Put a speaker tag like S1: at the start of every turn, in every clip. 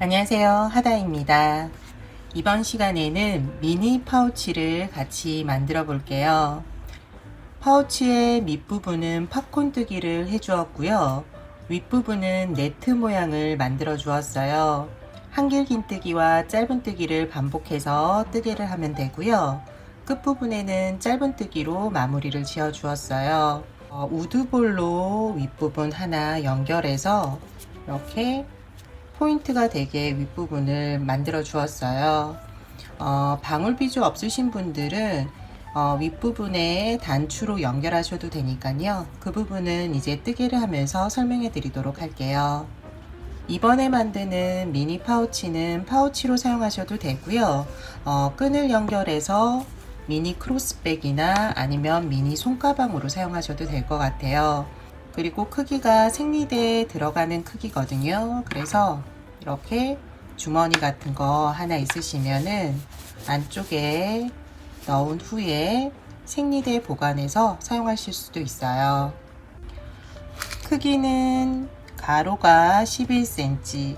S1: 안녕하세요, 하다입니다. 이번 시간에는 미니 파우치를 같이 만들어 볼게요. 파우치의 밑부분은 팝콘 뜨기를 해주었고요. 윗부분은 네트 모양을 만들어 주었어요. 한길긴뜨기와 짧은뜨기를 반복해서 뜨개를 하면 되고요. 끝부분에는 짧은뜨기로 마무리를 지어 주었어요. 우드볼로 윗부분 하나 연결해서 이렇게 포인트가 되게 윗부분을 만들어 주었어요. 방울 비주 없으신 분들은 윗부분에 단추로 연결하셔도 되니까요. 그 부분은 이제 뜨개를 하면서 설명해 드리도록 할게요. 이번에 만드는 미니 파우치는 파우치로 사용하셔도 되고요. 끈을 연결해서 미니 크로스백이나 아니면 미니 손가방으로 사용하셔도 될 것 같아요. 그리고 크기가 생리대에 들어가는 크기거든요. 그래서 이렇게 주머니 같은 거 하나 있으시면은 안쪽에 넣은 후에 생리대 보관해서 사용하실 수도 있어요. 크기는 가로가 11cm,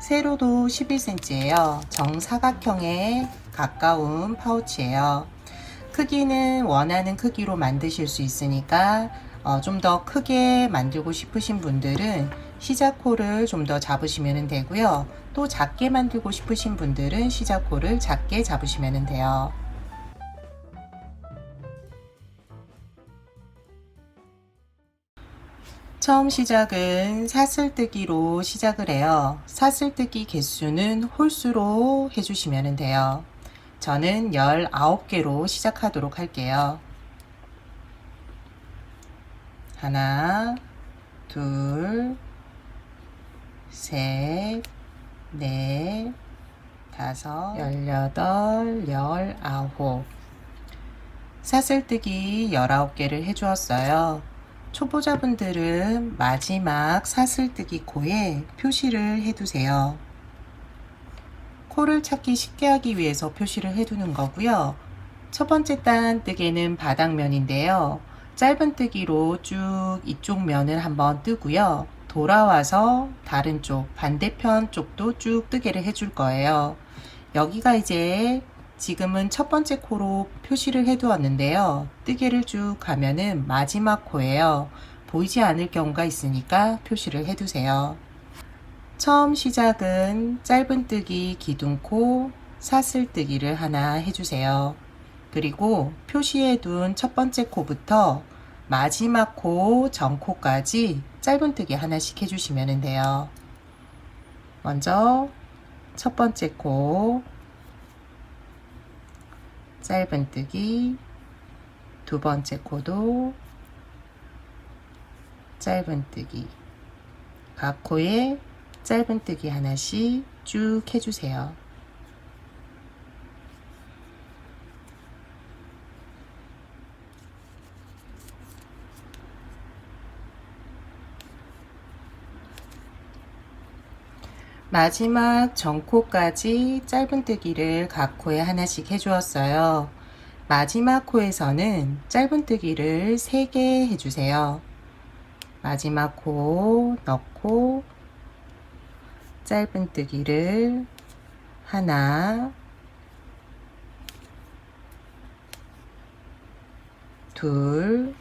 S1: 세로도 11cm예요. 정사각형에 가까운 파우치예요. 크기는 원하는 크기로 만드실 수 있으니까 좀 더 크게 만들고 싶으신 분들은 시작호를 좀 더 잡으시면 되고요. 또 작게 만들고 싶으신 분들은 시작호를 작게 잡으시면 돼요. 처음 시작은 사슬뜨기로 시작을 해요. 사슬뜨기 개수는 홀수로 해주시면 돼요. 저는 19개로 시작하도록 할게요. 하나, 둘, 셋, 넷, 다섯, 18, 19. 사슬뜨기 19개를 해주었어요. 초보자분들은 마지막 사슬뜨기 코에 표시를 해두세요. 코를 찾기 쉽게 하기 위해서 표시를 해두는 거고요. 첫 번째 단 뜨개는 바닥면인데요. 짧은뜨기로 쭉 이쪽 면을 한번 뜨고요. 돌아와서 다른 쪽 반대편 쪽도 쭉 뜨개를 해줄 거예요. 여기가 이제 지금은 첫 번째 코로 표시를 해 두었는데요. 뜨개를 쭉 가면은 마지막 코예요. 보이지 않을 경우가 있으니까 표시를 해 두세요. 처음 시작은 짧은뜨기 기둥코 사슬뜨기를 하나 해주세요. 그리고 표시해 둔 첫 번째 코부터 마지막 코 전코까지 짧은뜨기 하나씩 해주시면 돼요. 먼저 첫 번째 코 짧은뜨기, 두 번째 코도 짧은뜨기, 각 코에 짧은뜨기 하나씩 쭉 해주세요. 마지막 전코까지 짧은뜨기를 각 코에 하나씩 해주었어요. 마지막 코에서는 짧은뜨기를 3개 해주세요. 마지막 코 넣고 짧은뜨기를 하나, 둘,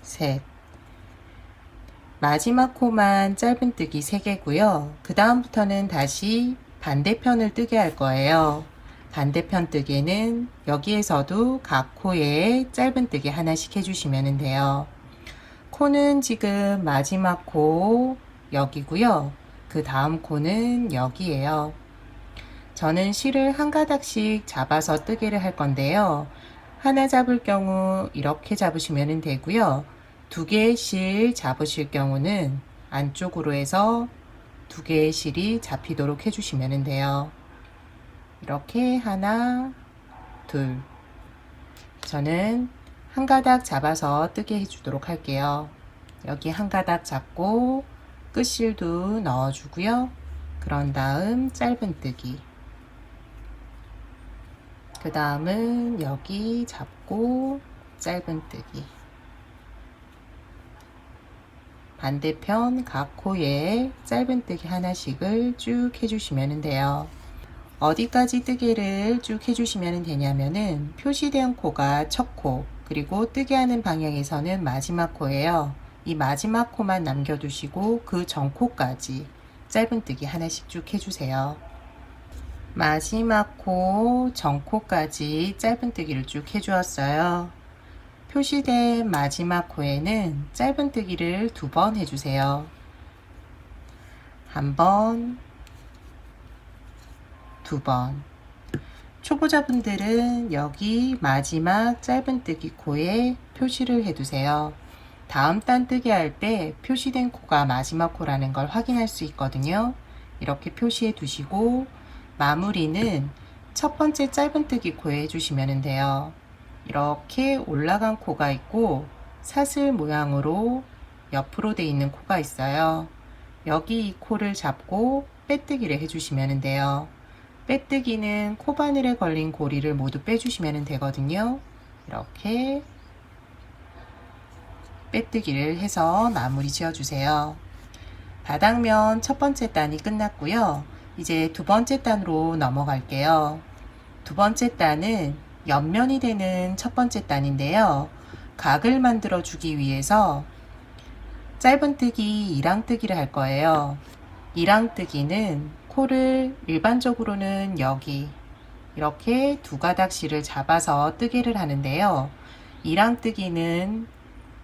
S1: 셋. 마지막 코만 짧은뜨기 3개고요. 그 다음부터는 다시 반대편을 뜨게 할 거예요. 반대편 뜨개는 여기에서도 각 코에 짧은뜨기 하나씩 해주시면 돼요. 코는 지금 마지막 코 여기고요. 그 다음 코는 여기에요. 저는 실을 한 가닥씩 잡아서 뜨개를 할 건데요. 하나 잡을 경우 이렇게 잡으시면 되고요. 2개의 실 잡으실 경우는 안쪽으로 해서 2개의 실이 잡히도록 해주시면 돼요. 이렇게 하나, 둘. 저는 한 가닥 잡아서 뜨게 해주도록 할게요. 여기 한 가닥 잡고 끝실도 넣어주고요. 그런 다음 짧은뜨기. 그 다음은 여기 잡고 짧은뜨기. 반대편 각 코에 짧은뜨기 하나씩을 쭉 해주시면 돼요. 어디까지 뜨개를 쭉 해주시면 되냐면은 표시된 코가 첫 코, 그리고 뜨게 하는 방향에서는 마지막 코예요. 이 마지막 코만 남겨두시고 그 전 코까지 짧은뜨기 하나씩 쭉 해주세요. 마지막 코, 전 코까지 짧은뜨기를 쭉 해주었어요. 표시된 마지막 코에는 짧은뜨기를 2번 해주세요. 한 번, 2번. 초보자분들은 여기 마지막 짧은뜨기 코에 표시를 해두세요. 다음 단 뜨기 할 때 표시된 코가 마지막 코라는 걸 확인할 수 있거든요. 이렇게 표시해 두시고 마무리는 첫 번째 짧은뜨기 코에 해주시면 돼요. 이렇게 올라간 코가 있고 사슬 모양으로 옆으로 돼 있는 코가 있어요. 여기 이 코를 잡고 빼뜨기를 해주시면 돼요. 빼뜨기는 코바늘에 걸린 고리를 모두 빼주시면 되거든요. 이렇게 빼뜨기를 해서 마무리 지어주세요. 바닥면 첫 번째 단이 끝났고요. 이제 두 번째 단으로 넘어갈게요. 두 번째 단은 옆면이 되는 첫 번째 단인데요. 각을 만들어 주기 위해서 짧은뜨기 2랑뜨기를 할 거예요. 2랑뜨기는 코를 일반적으로는 여기 이렇게 두 가닥씩을 잡아서 뜨개를 하는데요. 2랑뜨기는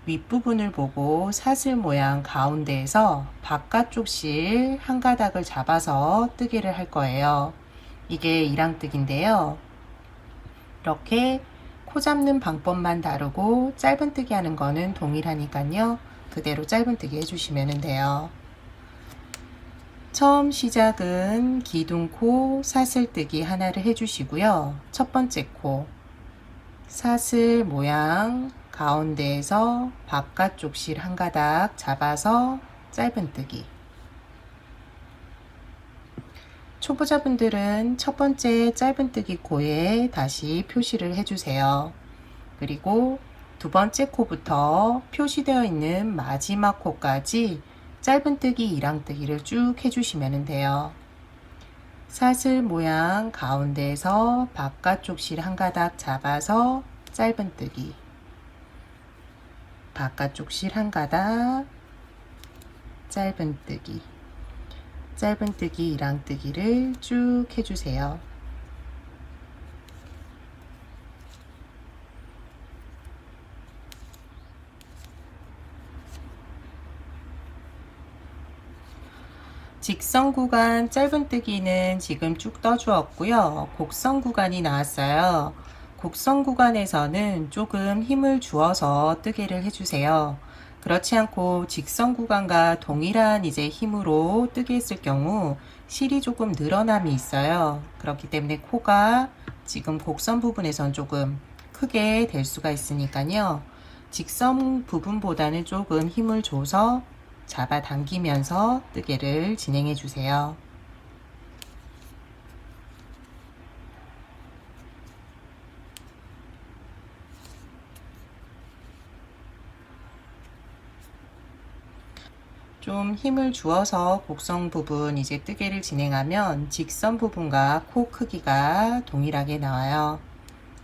S1: 윗부분을 보고 사슬 모양 가운데에서 바깥쪽 실 한 가닥을 잡아서 뜨개를 할 거예요. 이게 2랑뜨기인데요. 이렇게 코 잡는 방법만 다르고 짧은뜨기 하는 거는 동일하니까요. 그대로 짧은뜨기 해주시면 돼요. 처음 시작은 기둥코 사슬뜨기 하나를 해주시고요. 첫 번째 코 사슬 모양 가운데에서 바깥쪽 실 한 가닥 잡아서 짧은뜨기. 초보자분들은 첫 번째 짧은뜨기 코에 다시 표시를 해주세요. 그리고 두 번째 코부터 표시되어 있는 마지막 코까지 짧은뜨기 2랑뜨기를 쭉 해주시면 돼요. 사슬 모양 가운데에서 바깥쪽 실 한 가닥 잡아서 짧은뜨기, 바깥쪽 실 한 가닥, 짧은뜨기, 짧은뜨기 2랑뜨기를 쭉 해주세요. 직선 구간 짧은뜨기는 지금 쭉 떠주었고요. 곡선 구간이 나왔어요. 곡선 구간에서는 조금 힘을 주어서 뜨개를 해주세요. 그렇지 않고 직선 구간과 동일한 이제 힘으로 뜨개 했을 경우 실이 조금 늘어남이 있어요. 그렇기 때문에 코가 지금 곡선 부분에선 조금 크게 될 수가 있으니까요. 직선 부분보다는 조금 힘을 줘서 잡아당기면서 뜨개를 진행해 주세요. 좀 힘을 주어서 곡선 부분 이제 뜨개를 진행하면 직선 부분과 코 크기가 동일하게 나와요.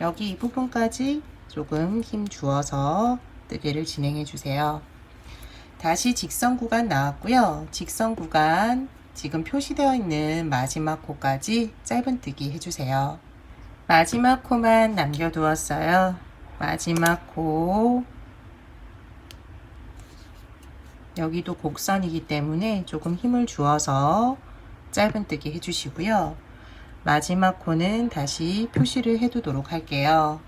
S1: 여기 이 부분까지 조금 힘 주어서 뜨개를 진행해 주세요. 다시 직선 구간 나왔고요. 직선 구간 지금 표시되어 있는 마지막 코까지 짧은뜨기 해주세요. 마지막 코만 남겨두었어요. 마지막 코 여기도 곡선이기 때문에 조금 힘을 주어서 짧은뜨기 해주시고요. 마지막 코는 다시 표시를 해두도록 할게요.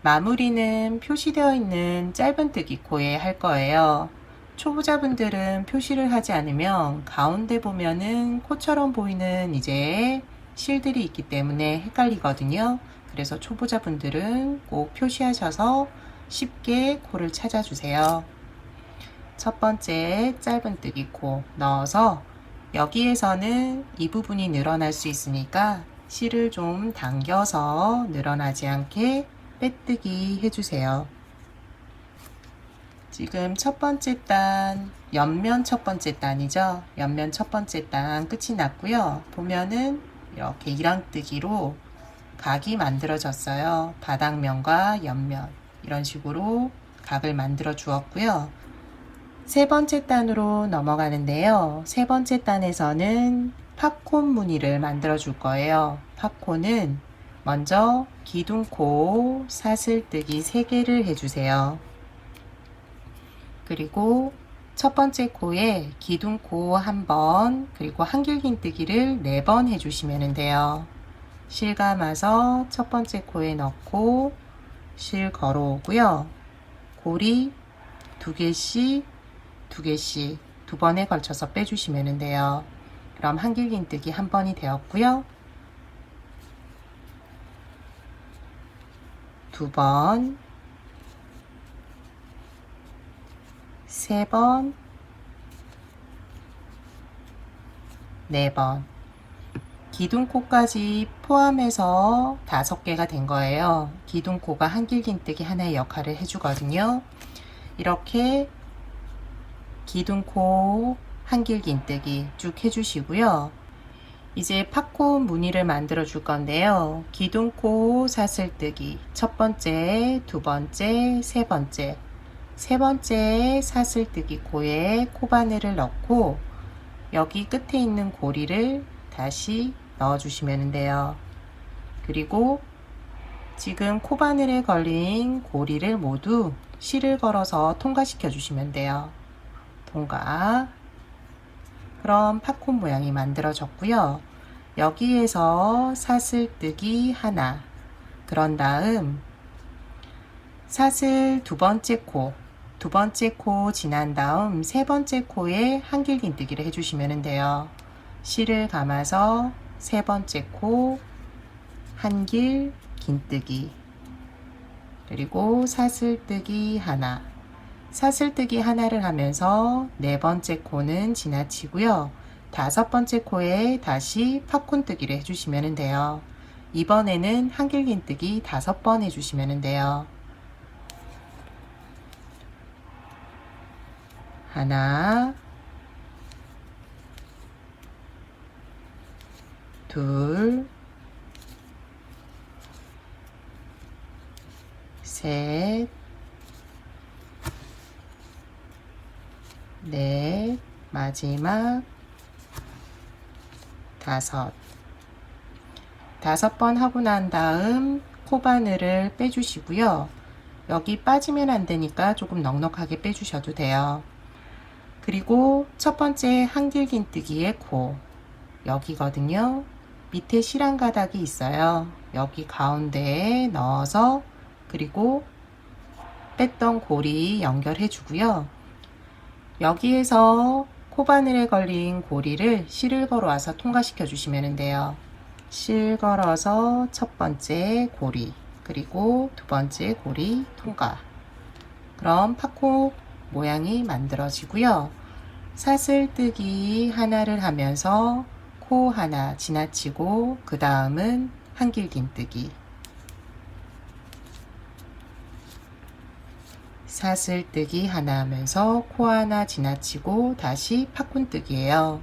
S1: 마무리는 표시되어 있는 짧은뜨기 코에 할 거예요. 초보자분들은 표시를 하지 않으면 가운데 보면은 코처럼 보이는 이제 실들이 있기 때문에 헷갈리거든요. 그래서 초보자분들은 꼭 표시하셔서 쉽게 코를 찾아주세요. 첫 번째 짧은뜨기 코 넣어서 여기에서는 이 부분이 늘어날 수 있으니까 실을 좀 당겨서 늘어나지 않게 빼뜨기 해주세요. 지금 첫 번째 단, 옆면 첫 번째 단이죠. 옆면 첫 번째 단 끝이 났고요. 보면은 이렇게 이랑뜨기로 각이 만들어졌어요. 바닥면과 옆면 이런 식으로 각을 만들어 주었고요. 세 번째 단으로 넘어가는데요. 세 번째 단에서는 팝콘 무늬를 만들어 줄 거예요. 팝콘은 먼저 기둥코 사슬뜨기 3개를 해주세요. 그리고 첫 번째 코에 기둥코 1번, 그리고 한길긴뜨기를 4번 해주시면 돼요. 실 감아서 첫 번째 코에 넣고 실 걸어오고요. 고리 2개씩 2개씩 2번에 걸쳐서 빼주시면 돼요. 그럼 한길긴뜨기 1번이 되었고요. 2번, 3번, 4번. 기둥코까지 포함해서 5개가 된 거예요. 기둥코가 한길긴뜨기 하나의 역할을 해주거든요. 이렇게 기둥코 한길긴뜨기 쭉 해주시고요. 이제 팝콘 무늬를 만들어 줄 건데요. 기둥코 사슬뜨기 첫 번째, 두 번째, 세 번째. 세 번째 사슬뜨기 코에 코바늘을 넣고 여기 끝에 있는 고리를 다시 넣어 주시면 돼요. 그리고 지금 코바늘에 걸린 고리를 모두 실을 걸어서 통과시켜 주시면 돼요. 통과. 그럼 팝콘 모양이 만들어졌고요. 여기에서 사슬뜨기 하나, 그런 다음 사슬 두 번째 코 지난 다음 세 번째 코에 한길긴뜨기를 해주시면 돼요. 실을 감아서 세 번째 코 한길긴뜨기, 그리고 사슬뜨기 하나, 사슬뜨기 하나를 하면서 네 번째 코는 지나치고요. 다섯 번째 코에 다시 팝콘뜨기를 해주시면 돼요. 이번에는 한길긴뜨기 5번 해주시면 돼요. 하나, 둘, 셋, 넷, 마지막 5. 5번 하고 난 다음 코바늘을 빼주시고요. 여기 빠지면 안 되니까 조금 넉넉하게 빼주셔도 돼요. 그리고 첫 번째 한길긴뜨기의 코, 여기거든요. 밑에 실한 가닥이 있어요. 여기 가운데에 넣어서 그리고 뺐던 고리 연결해 주고요. 여기에서 코바늘에 걸린 고리를 실을 걸어 와서 통과시켜 주시면 돼요. 실 걸어서 첫 번째 고리, 그리고 두 번째 고리 통과. 그럼 팝콘 모양이 만들어지고요. 사슬뜨기 하나를 하면서 코 하나 지나치고 그 다음은 한길긴뜨기, 사슬뜨기 하나 하면서 코 하나 지나치고 다시 팝콘뜨기예요.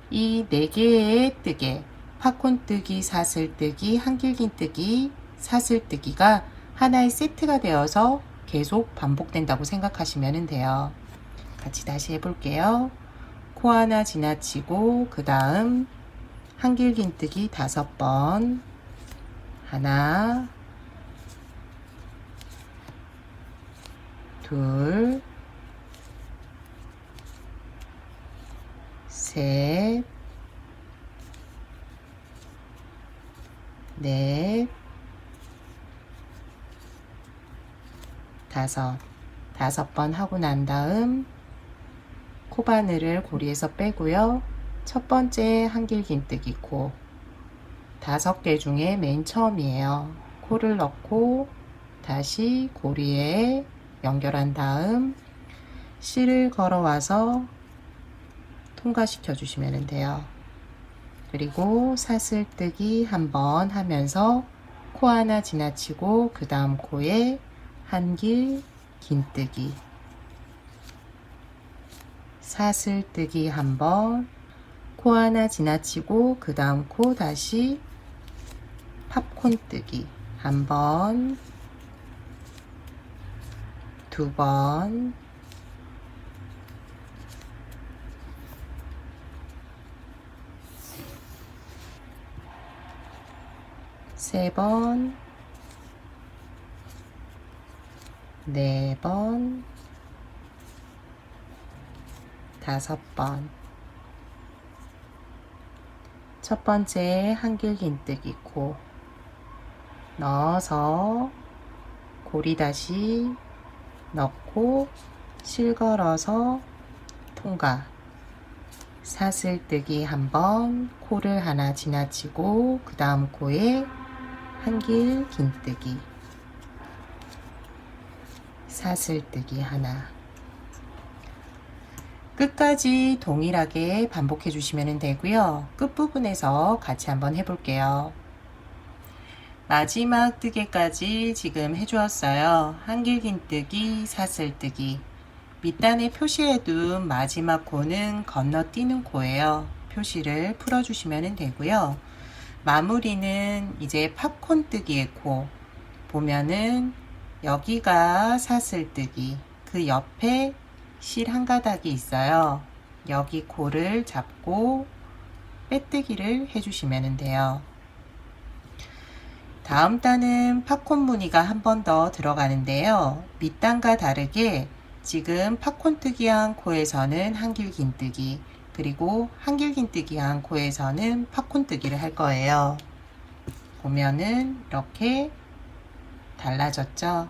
S1: 이 4개의 뜨개, 팝콘뜨기, 사슬뜨기, 한길긴뜨기, 사슬뜨기가 하나의 세트가 되어서 계속 반복된다고 생각하시면 돼요. 같이 다시 해볼게요. 코 하나 지나치고 그 다음 한길긴뜨기 5번, 하나, 둘, 셋, 넷, 5. 5번 하고 난 다음 코바늘을 고리에서 빼고요. 첫 번째 한길긴뜨기 코, 5개 중에 맨 처음이에요. 코를 넣고 다시 고리에 연결한 다음 실을 걸어와서 통과시켜 주시면 돼요. 그리고 사슬뜨기 한번 하면서 코 하나 지나치고 그 다음 코에 한길긴뜨기, 사슬뜨기 한 번, 코 하나 지나치고 그 다음 코 다시 팝콘뜨기 한 번, 두 번, 세 번, 네 번, 다섯 번. 첫 번째 한길긴뜨기 코 넣어서 고리 다시 넣고 실걸어서 통과. 사슬뜨기 한 번, 코를 하나 지나치고 그 다음 코에 한길긴뜨기, 사슬뜨기 하나. 끝까지 동일하게 반복해 주시면 되고요. 끝부분에서 같이 한번 해볼게요. 마지막 뜨개까지 지금 해주었어요. 한길긴뜨기, 사슬뜨기. 밑단에 표시해둔 마지막 코는 건너뛰는 코예요. 표시를 풀어주시면 되고요. 마무리는 이제 팝콘뜨기의 코. 보면은 여기가 사슬뜨기, 그 옆에 실 한 가닥이 있어요. 여기 코를 잡고 빼뜨기를 해주시면 돼요. 다음 단은 팝콘 무늬가 한 번 더 들어가는데요. 밑단과 다르게 지금 팝콘뜨기 한 코에서는 한길긴뜨기, 그리고 한길긴뜨기 한 코에서는 팝콘뜨기를 할 거예요. 보면은 이렇게 달라졌죠.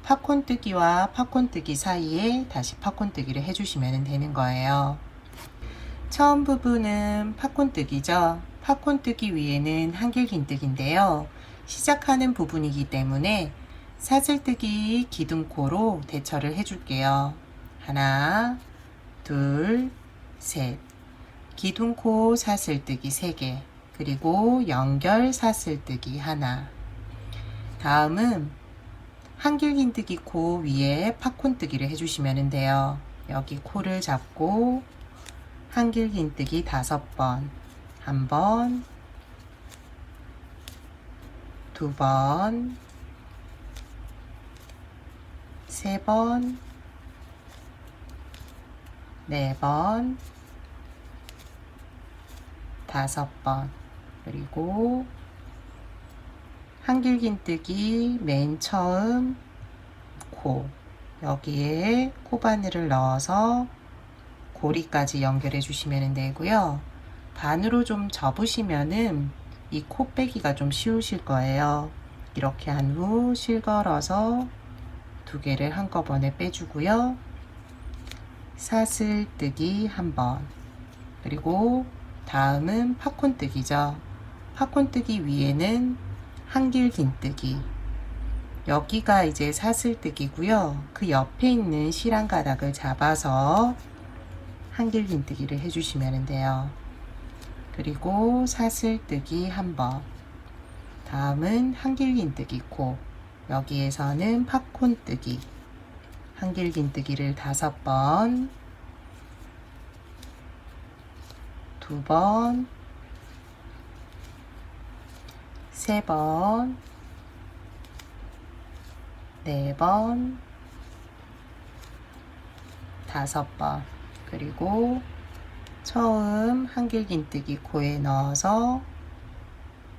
S1: 팝콘뜨기와 팝콘뜨기 사이에 다시 팝콘뜨기를 해주시면 되는 거예요. 처음 부분은 팝콘뜨기죠. 팝콘뜨기 위에는 한길긴뜨기인데요. 시작하는 부분이기 때문에 사슬뜨기 기둥코로 대처를 해줄게요. 하나, 둘, 셋. 기둥코 사슬뜨기 3개, 그리고 연결 사슬뜨기 하나. 다음은 한길긴뜨기 코 위에 팝콘뜨기를 해주시면 돼요. 여기 코를 잡고 한길긴뜨기 5번, 한 번, 두 번, 세 번, 네 번, 다섯 번. 그리고 한길긴뜨기 맨 처음 코, 여기에 코바늘을 넣어서 고리까지 연결해 주시면 되고요. 반으로 좀 접으시면은 이 코 빼기가 좀 쉬우실 거예요. 이렇게 한 후 실걸어서 2개를 한꺼번에 빼주고요. 사슬뜨기 한 번, 그리고 다음은 팝콘뜨기죠. 팝콘뜨기 위에는 한길긴뜨기, 여기가 이제 사슬뜨기고요. 그 옆에 있는 실 한 가닥을 잡아서 한길긴뜨기를 해주시면 돼요. 그리고 사슬뜨기 한 번, 다음은 한길긴뜨기 코, 여기에서는 팝콘뜨기, 한길긴뜨기를 5번, 2번, 3번, 4번, 5번. 그리고 처음 한길긴뜨기 코에 넣어서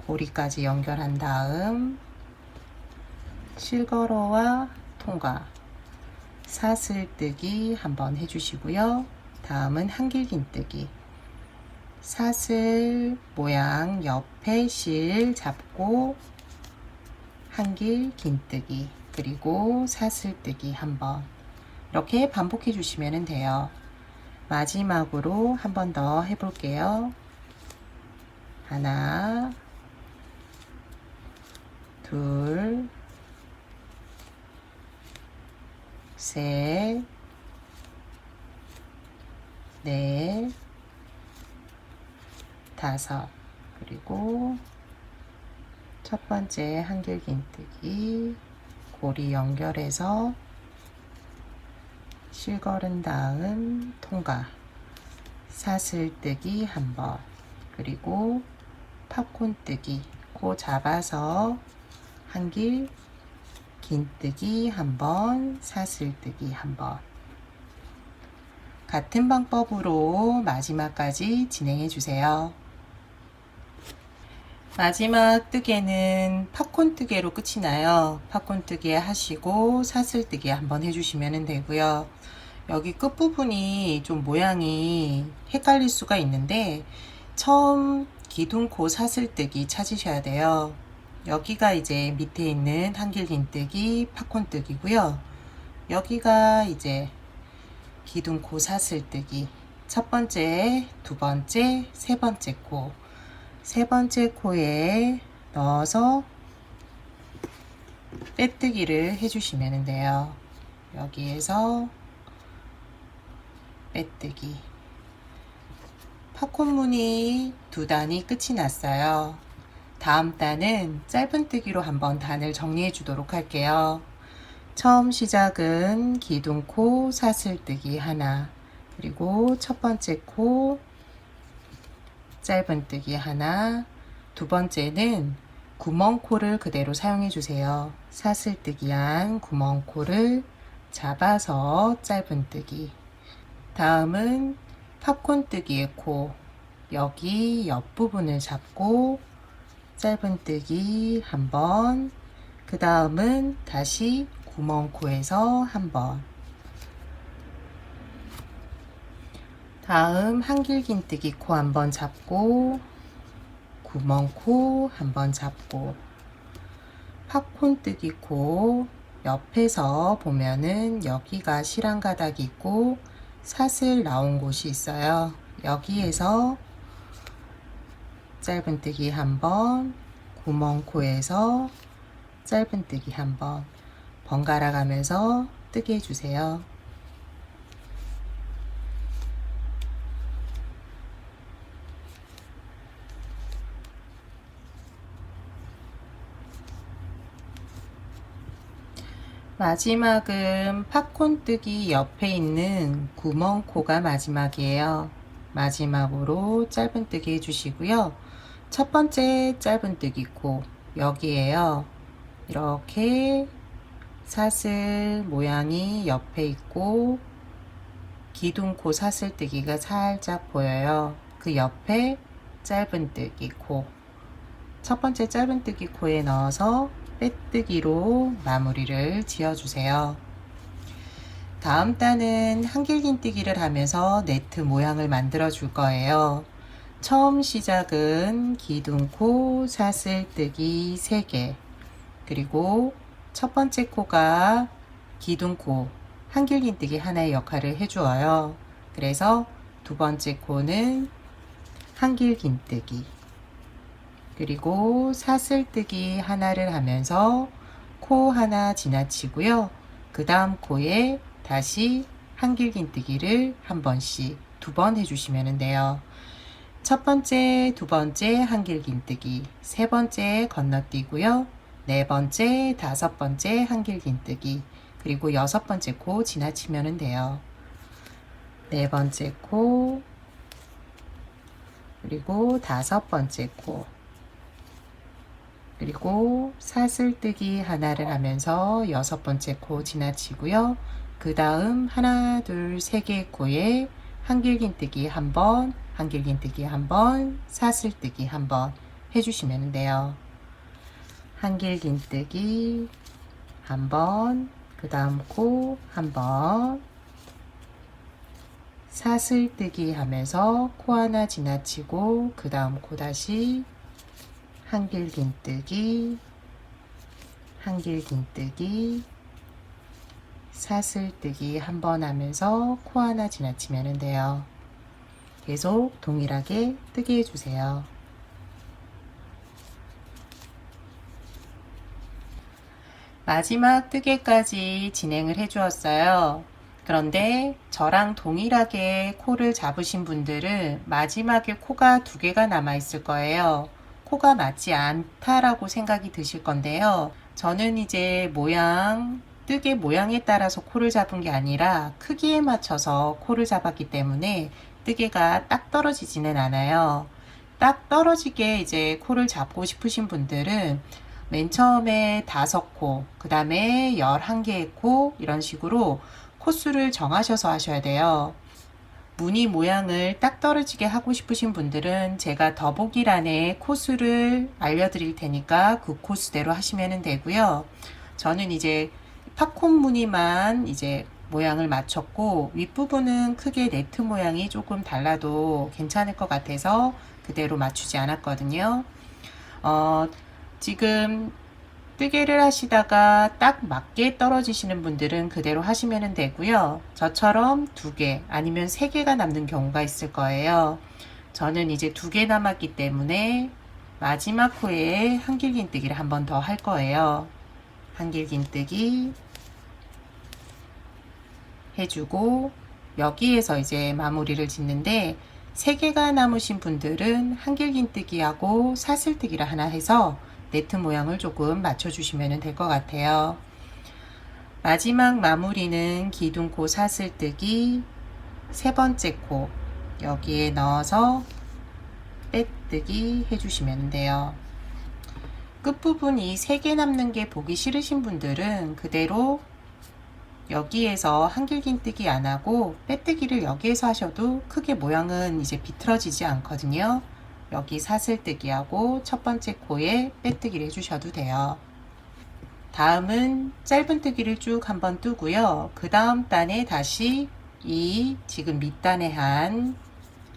S1: 고리까지 연결한 다음 실걸어와 통과, 사슬뜨기 한번 해주시고요. 다음은 한길긴뜨기, 사슬 모양 옆에 실 잡고 한길긴뜨기, 그리고 사슬뜨기 한번, 이렇게 반복해 주시면 돼요. 마지막으로 한 번 더 해볼게요. 하나, 둘, 셋, 넷, 5. 그리고 첫 번째 한길긴뜨기 고리 연결해서 실걸은 다음 통과, 사슬뜨기 한번, 그리고 팝콘뜨기, 코 잡아서 한길 긴뜨기 한번, 사슬뜨기 한번. 같은 방법으로 마지막까지 진행해 주세요. 마지막 뜨개는 팝콘 뜨개로 끝이 나요. 팝콘 뜨개 하시고 사슬 뜨개 한번 해주시면 되고요. 여기 끝부분이 좀 모양이 헷갈릴 수가 있는데 처음 기둥코 사슬 뜨기 찾으셔야 돼요. 여기가 이제 밑에 있는 한길 긴뜨기 팝콘 뜨기고요. 여기가 이제 기둥코 사슬 뜨기 첫 번째, 두 번째, 세 번째 코, 세 번째 코에 넣어서 빼뜨기를 해주시면 돼요. 여기에서 빼뜨기. 팝콘 무늬 두 단이 끝이 났어요. 다음 단은 짧은뜨기로 한번 단을 정리해 주도록 할게요. 처음 시작은 기둥코 사슬뜨기 하나, 그리고 첫 번째 코 짧은뜨기 하나, 두 번째는 구멍코를 그대로 사용해 주세요. 사슬뜨기한 구멍코를 잡아서 짧은뜨기. 다음은 팝콘뜨기의 코, 여기 옆부분을 잡고 짧은뜨기 한번, 그 다음은 다시 구멍코에서 한번, 다음 한길긴뜨기 코 한번 잡고 구멍코 한번 잡고, 팝콘뜨기 코 옆에서 보면은 여기가 실한가닥이 있고 사슬 나온 곳이 있어요. 여기에서 짧은뜨기 한번, 구멍코에서 짧은뜨기 한번 번갈아 가면서 뜨게 해주세요. 마지막은 팝콘뜨기 옆에 있는 구멍코가 마지막이에요. 마지막으로 짧은뜨기 해주시고요. 첫 번째 짧은뜨기 코 여기에요. 이렇게 사슬 모양이 옆에 있고 기둥코 사슬뜨기가 살짝 보여요. 그 옆에 짧은뜨기 코, 첫 번째 짧은뜨기 코에 넣어서 빼뜨기로 마무리를 지어주세요. 다음 단은 한길긴뜨기를 하면서 네트 모양을 만들어 줄 거예요. 처음 시작은 기둥코 사슬뜨기 3개, 그리고 첫 번째 코가 기둥코 한길긴뜨기 하나의 역할을 해주어요. 그래서 두 번째 코는 한길긴뜨기, 그리고 사슬뜨기 하나를 하면서 코 하나 지나치고요. 그 다음 코에 다시 한길긴뜨기를 한 번씩 두 번 해주시면 돼요. 첫 번째, 두 번째 한길긴뜨기, 세 번째 건너뛰고요. 네 번째, 다섯 번째 한길긴뜨기, 그리고 여섯 번째 코 지나치면 돼요. 네 번째 코, 그리고 다섯 번째 코, 그리고 사슬뜨기 하나를 하면서 여섯 번째 코 지나치고요. 그 다음 하나, 둘, 세 개의 코에 한길긴뜨기 한 번, 한길긴뜨기 한 번, 사슬뜨기 한 번 해주시면 돼요. 한길긴뜨기 한 번, 그 다음 코 한 번, 사슬뜨기 하면서 코 하나 지나치고 그 다음 코 다시 한길긴뜨기, 한길긴뜨기, 사슬뜨기 한 번 하면서 코 하나 지나치면 돼요. 계속 동일하게 뜨게 해주세요. 마지막 뜨개까지 진행을 해 주었어요. 그런데 저랑 동일하게 코를 잡으신 분들은 마지막에 코가 2개가 남아 있을 거예요. 코가 맞지 않다라고 생각이 드실 건데요. 저는 이제 모양 뜨개 모양에 따라서 코를 잡은 게 아니라 크기에 맞춰서 코를 잡았기 때문에 뜨개가 딱 떨어지지는 않아요. 딱 떨어지게 이제 코를 잡고 싶으신 분들은 맨 처음에 5코, 그 다음에 11개의 코, 이런 식으로 코수를 정하셔서 하셔야 돼요. 무늬 모양을 딱 떨어지게 하고 싶으신 분들은 제가 더보기란에 코수를 알려드릴 테니까 그 코수대로 하시면 되고요. 저는 이제 팝콘 무늬만 이제 모양을 맞췄고, 윗부분은 크게 네트 모양이 조금 달라도 괜찮을 것 같아서 그대로 맞추지 않았거든요. 지금 뜨개를 하시다가 딱 맞게 떨어지시는 분들은 그대로 하시면 되고요. 저처럼 2개 아니면 3개가 남는 경우가 있을 거예요. 저는 이제 2개 남았기 때문에 마지막 코에 한길긴뜨기를 한 번 더 할 거예요. 한길긴뜨기 해주고 여기에서 이제 마무리를 짓는데, 3개가 남으신 분들은 한길긴뜨기하고 사슬뜨기를 하나 해서 네트 모양을 조금 맞춰주시면 될 것 같아요. 마지막 마무리는 기둥코 사슬뜨기, 3번째 코 여기에 넣어서 빼뜨기 해주시면 돼요. 끝부분 이 3개 남는 게 보기 싫으신 분들은 그대로 여기에서 한길긴뜨기 안 하고 빼뜨기를 여기에서 하셔도 크게 모양은 이제 비틀어지지 않거든요. 여기 사슬뜨기 하고 첫 번째 코에 빼뜨기를 해주셔도 돼요. 다음은 짧은뜨기를 쭉 한번 뜨고요. 그 다음 단에 다시 이 지금 밑단에 한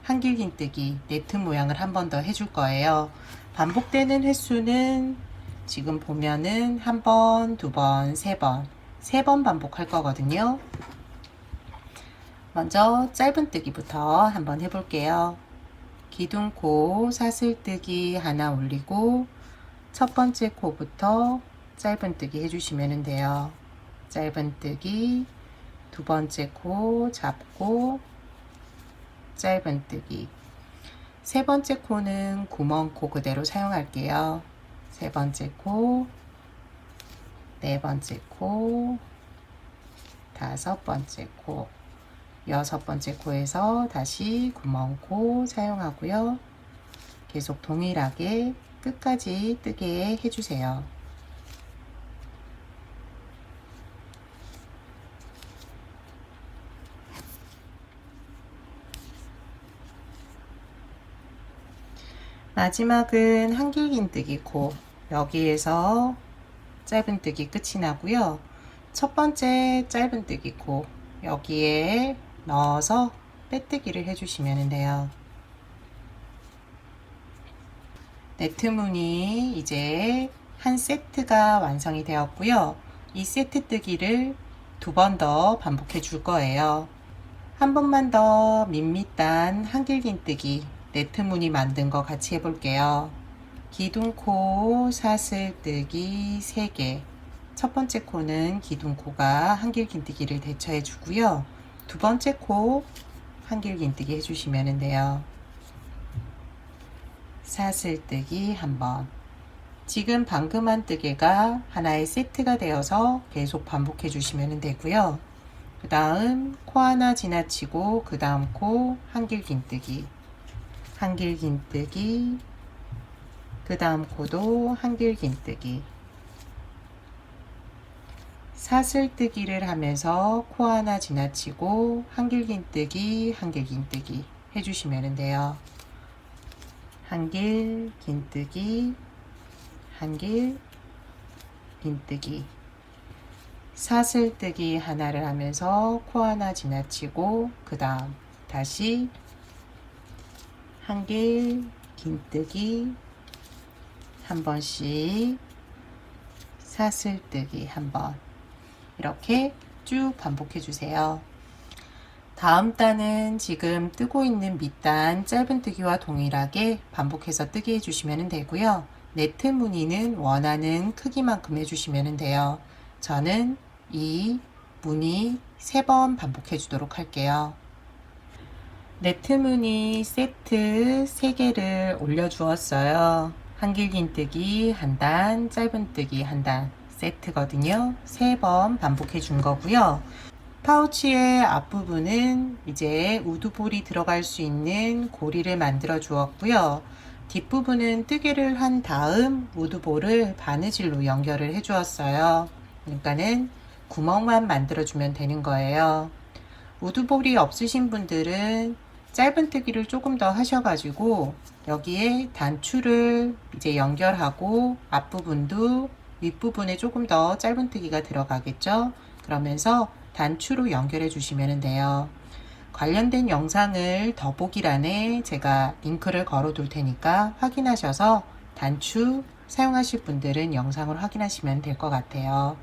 S1: 한길긴뜨기 네트 모양을 한 번 더 해줄 거예요. 반복되는 횟수는 지금 보면은 1번, 2번, 3번 반복할 거거든요. 먼저 짧은뜨기부터 한번 해볼게요. 기둥코 사슬뜨기 하나 올리고 첫 번째 코부터 짧은뜨기 해주시면 돼요. 짧은뜨기, 2번째 코 잡고 짧은뜨기, 3번째 코는 구멍코 그대로 사용할게요. 3번째 코, 4번째 코, 5번째 코, 6번째 코에서 다시 구멍코 사용하고요. 계속 동일하게 끝까지 뜨게 해주세요. 마지막은 한길긴뜨기 코 여기에서 짧은뜨기 끝이 나고요. 첫 번째 짧은뜨기 코 여기에 넣어서 빼뜨기를 해주시면 돼요. 네트 무늬 이제 한 세트가 완성이 되었고요. 이 세트 뜨기를 2번 더 반복해 줄 거예요. 한 번만 더 밋밋한 한길긴뜨기 네트 무늬 만든 거 같이 해볼게요. 기둥코 사슬뜨기 3개, 첫 번째 코는 기둥코가 한길긴뜨기를 대처해 주고요. 2번째 코 한길긴뜨기 해주시면 돼요. 사슬뜨기 한번. 지금 방금 한 뜨개가 하나의 세트가 되어서 계속 반복해 주시면 되고요. 그 다음 코 하나 지나치고 그 다음 코 한길긴뜨기, 한길긴뜨기, 그 다음 코도 한길긴뜨기, 사슬뜨기를 하면서 코 하나 지나치고 한길긴뜨기, 한길긴뜨기 해주시면 돼요. 한길긴뜨기, 한길긴뜨기, 사슬뜨기 하나를 하면서 코 하나 지나치고 그 다음 다시 한길긴뜨기 한 번씩, 사슬뜨기 한 번, 이렇게 쭉 반복해 주세요. 다음 단은 지금 뜨고 있는 밑단 짧은뜨기와 동일하게 반복해서 뜨게 해주시면 되고요. 네트 무늬는 원하는 크기만큼 해주시면 돼요. 저는 이 무늬 3번 반복해 주도록 할게요. 네트 무늬 세트 3개를 올려 주었어요. 한길긴뜨기 한 단, 짧은뜨기 한 단, 세트거든요. 3번 반복해 준 거고요. 파우치의 앞부분은 이제 우드볼이 들어갈 수 있는 고리를 만들어 주었고요. 뒷부분은 뜨개를 한 다음 우드볼을 바느질로 연결을 해 주었어요. 그러니까는 구멍만 만들어 주면 되는 거예요. 우드볼이 없으신 분들은 짧은 뜨기를 조금 더 하셔가지고 여기에 단추를 이제 연결하고 앞부분도 윗부분에 조금 더 짧은 뜨기가 들어가겠죠. 그러면서 단추로 연결해 주시면 돼요. 관련된 영상을 더보기란에 제가 링크를 걸어 둘 테니까 확인하셔서 단추 사용하실 분들은 영상을 확인하시면 될 것 같아요.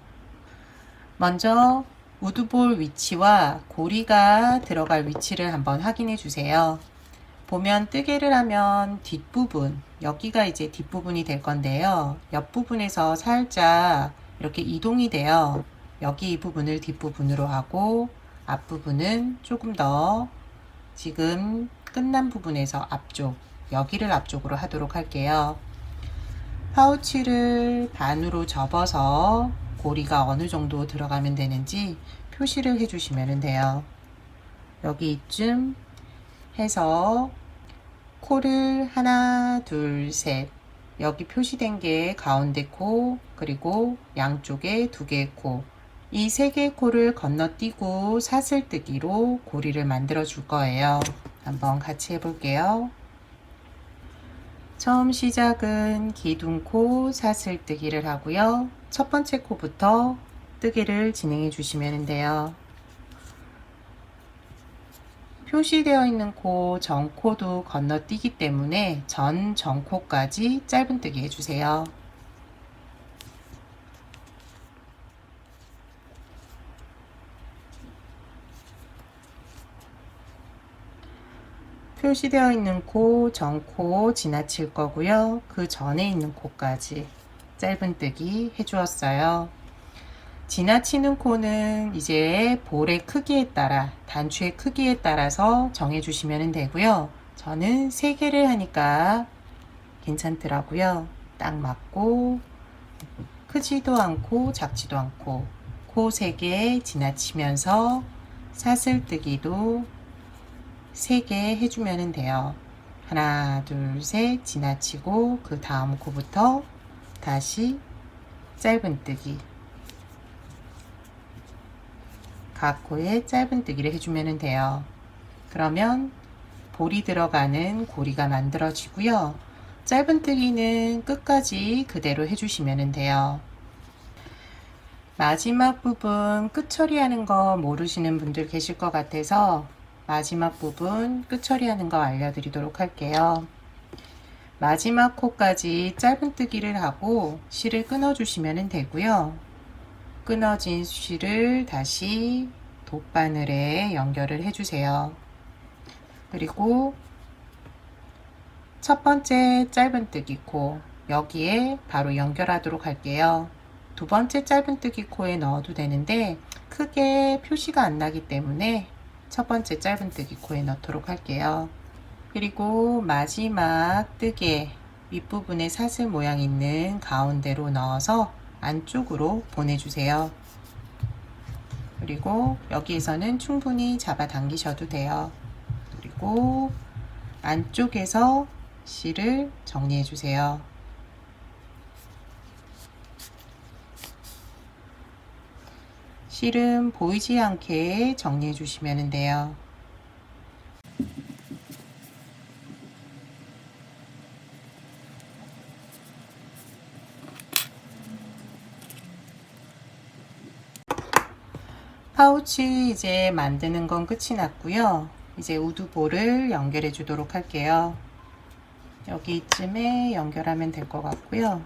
S1: 먼저 우드볼 위치와 고리가 들어갈 위치를 한번 확인해 주세요. 보면 뜨개를 하면 뒷부분, 여기가 이제 뒷부분이 될 건데요. 옆부분에서 살짝 이렇게 이동이 돼요. 여기 이 부분을 뒷부분으로 하고 앞부분은 조금 더 지금 끝난 부분에서 앞쪽, 여기를 앞쪽으로 하도록 할게요. 파우치를 반으로 접어서 고리가 어느 정도 들어가면 되는지 표시를 해 주시면 돼요. 여기 이쯤 해서 코를 하나, 둘, 셋. 여기 표시된 게 가운데 코, 그리고 양쪽에 2개의 코. 이 3개의 코를 건너뛰고 사슬뜨기로 고리를 만들어 줄 거예요. 한번 같이 해볼게요. 처음 시작은 기둥코 사슬뜨기를 하고요. 첫 번째 코부터 뜨기를 진행해 주시면 돼요. 표시되어 있는 코 전코도 건너뛰기 때문에 전 전코까지 짧은 뜨기 해주세요. 표시되어 있는 코 전코 지나칠 거고요. 그 전에 있는 코까지 짧은 뜨기 해주었어요. 지나치는 코는 이제 볼의 크기에 따라, 단추의 크기에 따라서 정해주시면 되고요. 저는 3개를 하니까 괜찮더라고요. 딱 맞고 크지도 않고 작지도 않고 코 3개 지나치면서 사슬뜨기도 3개 해주면 돼요. 하나, 둘, 셋 지나치고 그 다음 코부터 다시 짧은 뜨기. 각 코에 짧은 뜨기를 해주면 돼요. 그러면 볼이 들어가는 고리가 만들어지고요. 짧은 뜨기는 끝까지 그대로 해주시면 돼요. 마지막 부분 끝 처리하는 거 모르시는 분들 계실 것 같아서 마지막 부분 끝 처리하는 거 알려드리도록 할게요. 마지막 코까지 짧은 뜨기를 하고 실을 끊어 주시면 되고요. 끊어진 실을 다시 돗바늘에 연결을 해주세요. 그리고 첫 번째 짧은 뜨기 코 여기에 바로 연결하도록 할게요. 두 번째 짧은 뜨기 코에 넣어도 되는데 크게 표시가 안 나기 때문에 첫 번째 짧은 뜨기 코에 넣도록 할게요. 그리고 마지막 뜨개 윗부분에 사슬 모양 있는 가운데로 넣어서 안쪽으로 보내주세요. 그리고 여기에서는 충분히 잡아 당기셔도 돼요. 그리고 안쪽에서 실을 정리해 주세요. 실은 보이지 않게 정리해 주시면 돼요. 파우치 이제 만드는 건 끝이 났고요. 이제 우드볼을 연결해 주도록 할게요. 여기쯤에 연결하면 될 것 같고요.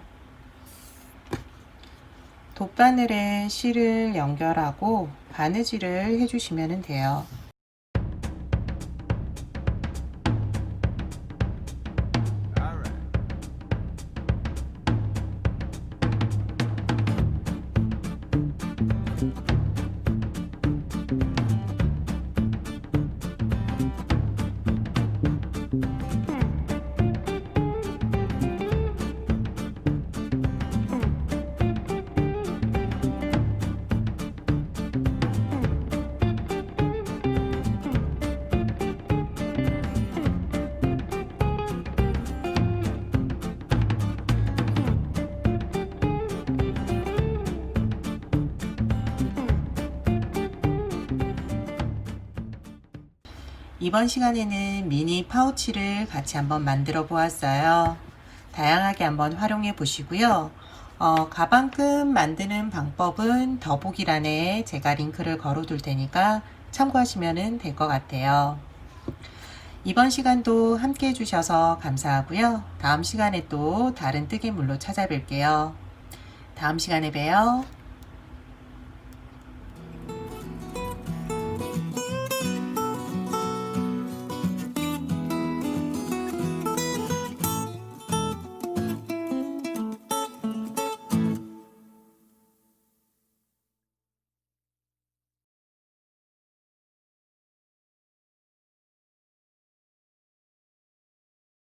S1: 돗바늘에 실을 연결하고 바느질을 해주시면 돼요. 이번 시간에는 미니 파우치를 같이 한번 만들어 보았어요. 다양하게 한번 활용해 보시고요. 가방끈 만드는 방법은 더보기란에 제가 링크를 걸어 둘 테니까 참고하시면 될 것 같아요. 이번 시간도 함께 해주셔서 감사하고요. 다음 시간에 또 다른 뜨개물로 찾아뵐게요. 다음 시간에 봬요.